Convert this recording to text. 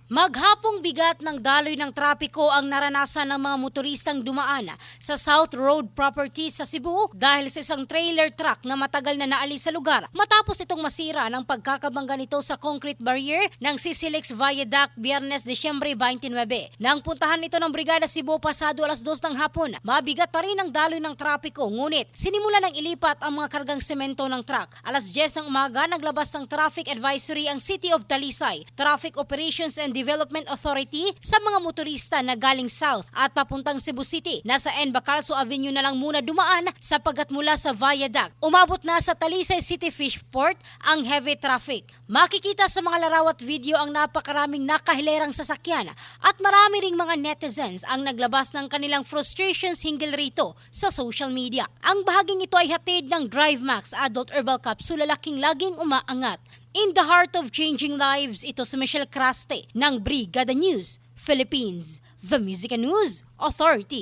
Maghapong bigat ng daloy ng trapiko ang naranasan ng mga motoristang dumaan sa South Road Properties sa Cebu dahil sa isang trailer truck na matagal na naalis sa lugar matapos itong masira ng pagkakabangga nito sa concrete barrier ng Sisilix Viaduct Biyernes, Disyembre 29. Nang puntahan nito ng Brigada Cebu pasado alas 2 ng hapon, mabigat pa rin ang daloy ng trapiko ngunit sinimula ng ilipat ang mga kargang semento ng truck. Alas 10 ng umaga naglabas ng traffic advisory ang City of Talisay, Traffic Operations and Development Authority sa mga motorista na galing south at papuntang Cebu City. Nasa N. Bacalso Avenue na lang muna dumaan sapagat mula sa viaduct, umabot na sa Talisay City Fishport ang heavy traffic. Makikita sa mga laraw at video ang napakaraming nakahilerang sasakyan at marami ring mga netizens ang naglabas ng kanilang frustrations hinggil rito sa social media. Ang bahaging ito ay hatid ng DriveMax Adult Herbal Capsule, lalaking laging umaangat. In the heart of changing lives, ito si Michelle Craste ng Brigada News Philippines, the Music and News Authority.